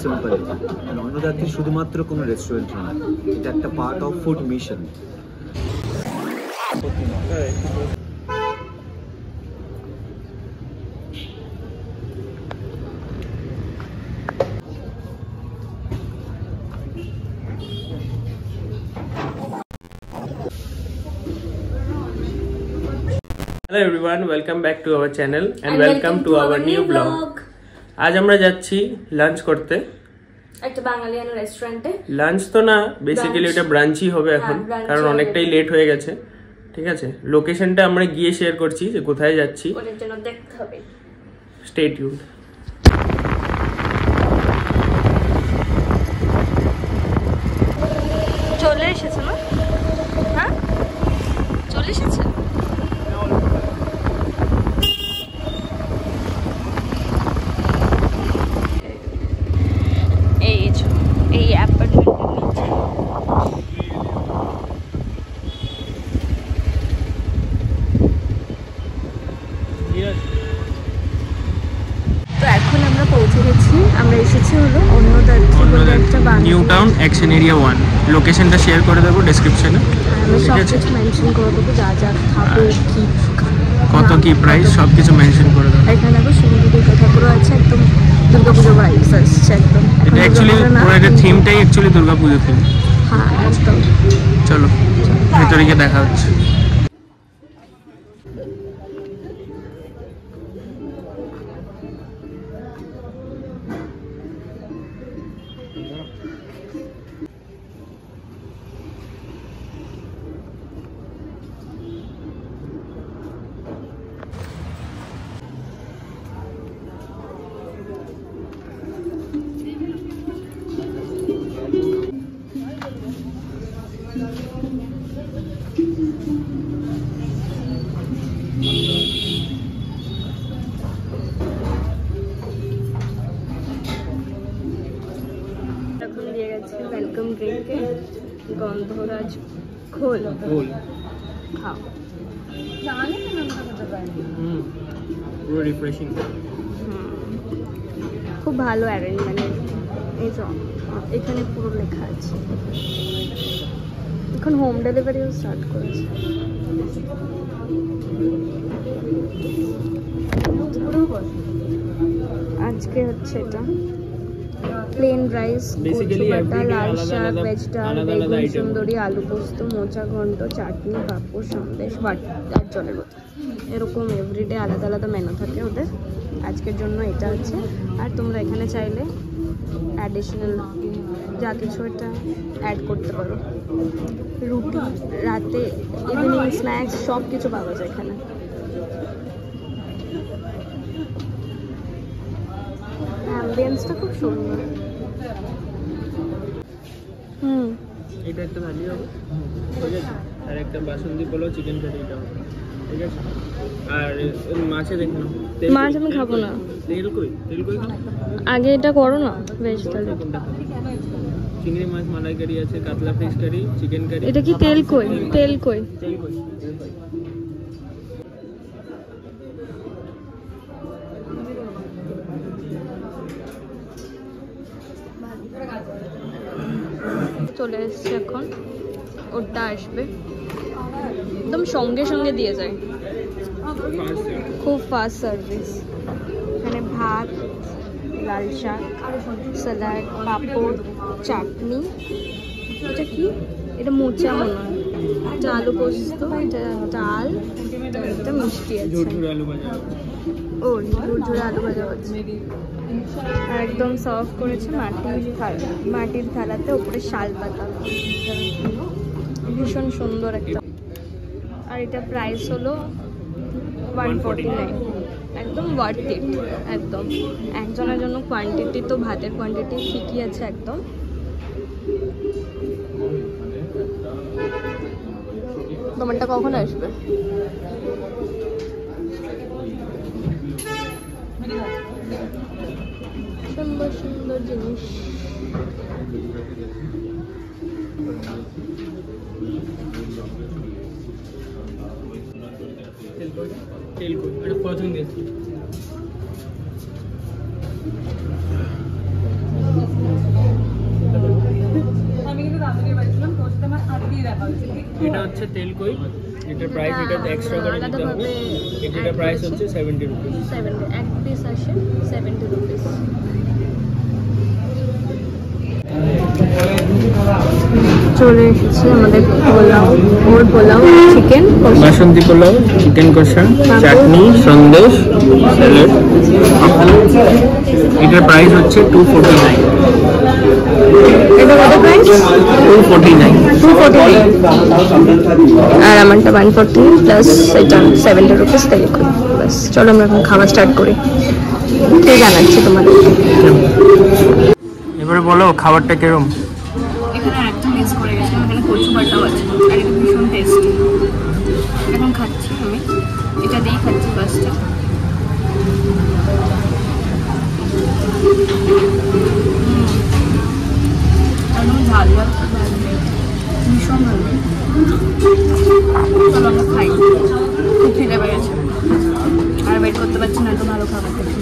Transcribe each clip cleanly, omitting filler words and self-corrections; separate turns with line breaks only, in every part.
Simple, অন্নদাত্রী শুধুমাত্র কোনো restaurant নয়, এটা একটা part of food mission.
Hello everyone, welcome back to our channel and welcome to our new vlog. आज আমরা যাচ্ছি লাঞ্চ করতে
একটা বাঙালিয়ানা রেস্টুরেন্টে।
লাঞ্চ তো না, বেসিক্যালি এটা ব্রাঞ্চই হবে এখন, কারণ অনেকটাই লেট হয়ে গেছে। ঠিক আছে, লোকেশনটা আমরা গিয়ে শেয়ার করছি যে কোথায় যাচ্ছি,
ওটার জন্য দেখতে হবে।
Stay tuned.
চলে এসেছে না? হ্যাঁ, চলে এসেছে। এই অ্যাপার্টমেন্টের নিচে তো এখন আমরা পৌঁছে গেছি। আমরা এসেছি হলো অন্নদাত্রী বলে একটা
নিউ টাউন অ্যাকশন এরিয়া 1। লোকেশনটা শেয়ার করে দেবো ডেসক্রিপশনে।
আমি সব কিছু মেনশন করে দেবো, যা যা খাবো, কি
কত কি প্রাইস সব কিছু মেনশন করে দেবো।
এখানে আবার সুন্দর দুর্গা ঠাকুরও আছে, একদম দুর্গাপুজো ভাইবস আসছে একদম।
এটা অ্যাকচুয়ালি পুরো এটা থিমটাই অ্যাকচুয়ালি দুর্গাপুজো থিম।
হ্যাঁ একদম।
চলো ভেতরে গিয়ে দেখা হচ্ছে।
এখন দিয়ে গেছে ওয়েলকাম ড্রিঙ্কে গন্ধরাজ খোল। খাও,
পুরো রিফ্রেশিং।
খুব ভালো অ্যারেঞ্জমেন্ট। এই যে এখানে পুরো লেখা আছে। এখন হোম ডেলিভারিও স্টার্ট করেছে। আজকে হচ্ছে এটা প্লেন রাইস, কচু বাটা, লাল শাক, ভেজ ডাল, বেগুন সুন্দরী, আলু পোস্ত, মোচা ঘন্ট, চাটনি, পাঁপড়, সন্দেশ, আর জলের বোতল। এরকম এভরিডে আলাদা আলাদা মেনু থাকে ওদের। আজকের জন্য এটা আছে। আর তোমরা এখানে চাইলে অ্যাডিশনাল যা কিছু এটা অ্যাড করতে পারো। রুটি, রাতে ইভিনিং স্ন্যাক্স সব কিছু পাওয়া যায় এখানে। অ্যাম্বিয়েন্সটা খুব সুন্দর।
এটা একটা ভাজি হবে, ঠিক আছে, আর একটা বাসন্তী পোলাও চিকেন কারি এটা হবে, ঠিক আছে। আর মাছে দেখো না,
মাছ আমি খাবো না।
তেল কই খাও।
আগে এটা করো না, ভেজ তাহলে।
চিংড়ি মাছ মালাইকারি আছে, কাতলা ফিশ কারি, চিকেন কারি।
এটা কি তেল কই? তেল কই? চলে এসছে এখন, ওটা আসবে একদম সঙ্গে সঙ্গে দিয়ে যায়, খুব ফাস্ট সার্ভিস। এখানে ভাত, লাল শাক, স্যালাড, পাঁপড়, চাটনি, এটা কি, এটা মোচা মনে হয়, এটা আলু পোস্ত, এটা ডাল, এটা মিষ্টি আছে, ও ঝুরঝুরে আলু ভাজা হচ্ছে। আর একদম সার্ভ করেছে মাটির থালাতে, ওপরে শাল পাতা, ভীষণ সুন্দর একটা। আর এটা প্রাইস হলো 149, একদম ওয়ার্থ ইট একদম। একজনের জন্য কোয়ান্টিটি তো ভাতের কোয়ান্টিটি ঠিকই আছে একদম। তোমারটা কখন আসবে? সুন্দর সুন্দর জিনিস।
এটা হচ্ছে তেলকই, এটার প্রাইস এটা এক্সট্রা করে দিতে হবে। এটার প্রাইস হচ্ছে 70 রুপিস।
70 এক পিস আসে 70 রুপিস। চলে এসেছে আমাদের পোলাও, ওর পোলাও, চিকেন
বাসন্তী পোলাও, চিকেন কষা, চাটনি, সন্দেশ, স্যালাড। এটার প্রাইস হচ্ছে 249।
এটা কত প্রাইস?
249।
249 আর আমারটা 140 প্লাস এটা 70 রুপিস তেলে করি। বাস চলো আমরা এখন খাওয়া স্টার্ট করি। ঠিক জানাচ্ছি তোমাদের।
এবারে বলো খাবারটা কিরকম?
এখানে একদম মিস করে গেছিলাম, এখানে কচু বাটাও আছে আর এটা ভীষণ টেস্টি। এখন খাচ্ছি আমি, এটা দিয়েই খাচ্ছি ফার্স্টে। একদম ঝাল ঝাল, ভীষণ ভালো। চলো আমরা খাই, খুব খিদে পেয়েছে আর ওয়েট করতে পারছি না, এত ভালো খাবার দেখি।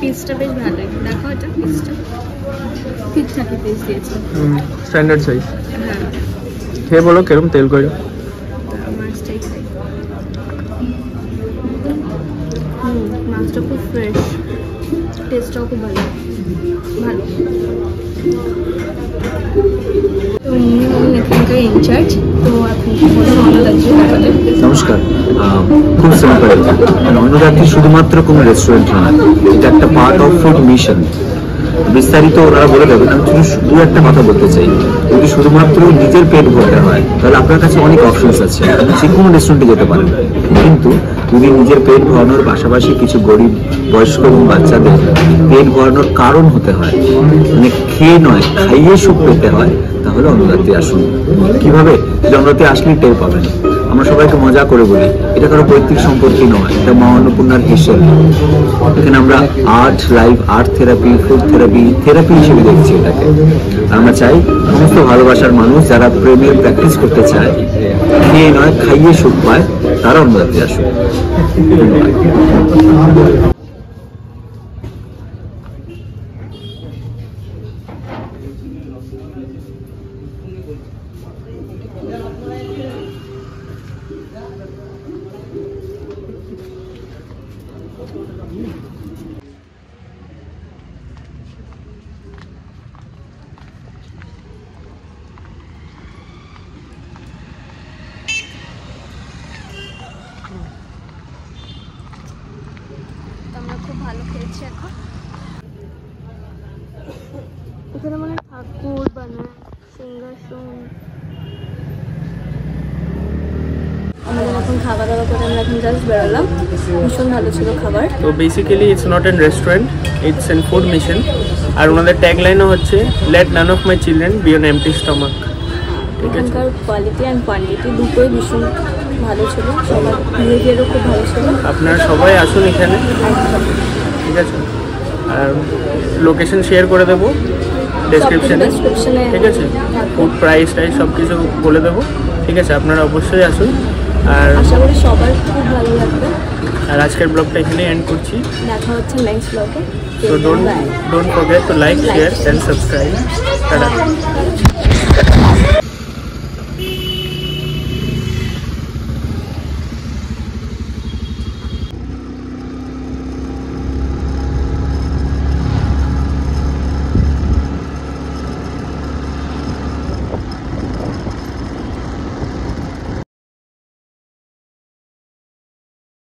পিসটা বেশ ভালোই, দেখো এটা পিসটা ঠিকঠাকই পিস দিয়েছে,
স্ট্যান্ডার্ড সাইজ।
হ্যাঁ
খেয়ে বলো কিরকম তেল কই?
মাছটাই খাই। মাছটা খুব ফ্রেশ, টেস্টটাও খুব ভালো ভালো। তো উনি এখানকার ইনচার্জ, তো আপনি কি বলুন অন্নদাত্রী ব্যাপারে?
নমস্কার। খুব সিম্পল, অন্নদাত্রী শুধুমাত্র কোনো রেস্টুরেন্ট নয়, এটা একটা পার্ট অফ ফুড মিশন। বিস্তারিত ওনারা বলে দেবেন। আমি শুধু একটা কথা বলতে চাই, যদি শুধুমাত্র নিজের পেট ভরতে হয় তাহলে আপনার কাছে অনেক অপশনস আছে, আপনি যে কোনো রেস্টুরেন্টে যেতে পারেন। কিন্তু যদি নিজের পেট ভরানোর পাশাপাশি কিছু গরিব, বয়স্ক এবং বাচ্চাদের পেট ভরানোর কারণ হতে হয়, মানে খেয়ে নয় খাইয়ে সুখ পেতে হয়, তাহলে অন্নদাত্রী আসুন। কিভাবে? অন্নদাত্রী আসলেই টের পাবেন। আমরা সবাইকে মজা করে বলি এটা কারো পৈতৃক সম্পত্তি নয়, এটা মা অন্নপূর্ণার হিসেবে। এখানে আমরা art, live art therapy, food therapy হিসেবে দেখছি এটাকে। আমরা চাই সমস্ত ভালোবাসার মানুষ যারা প্রেমের প্র্যাকটিস করতে চায়, খেয়ে নয় খাইয়ে সুখ পায়, তারা অন্নদাত্রী আসুন। ধন্যবাদ।
আমরা খুব ভালো খেয়েছি। এখন এখানে মানে ঠাকুর বানায়, সিংহাসন। আমাদের এখন খাওয়া দাওয়া করে আমরা এখন জাস্ট বেরোলাম, ভীষণ ভালো ছিল খাবার।
তো basically it's not an restaurant, it's an food mission. আর ওনাদের ট্যাগলাইনও হচ্ছে let none of my children be on empty stomach. ঠিক আছে,
এখানকার কোয়ালিটি অ্যান্ড কোয়ান্টিটি দুটোই ভীষণ ভালো ছিল, সবার বিহেভিয়ারও খুব ভালো ছিল।
আপনারা সবাই আসুন এখানে, ঠিক আছে? আর লোকেশন শেয়ার করে দেবো ডেসক্রিপশনে, ঠিক আছে? ফুড প্রাইস টাইস সব কিছু বলে দেবো, ঠিক আছে? আপনারা অবশ্যই আসুন। আর
আশা করি সবার খুব ভালো লাগবে।
আর আজকের ব্লগটা এখানে এন্ড করছি।
দেখা হচ্ছে নেক্সট ব্লগে।
So don't forget to like, share and subscribe. Ta-da.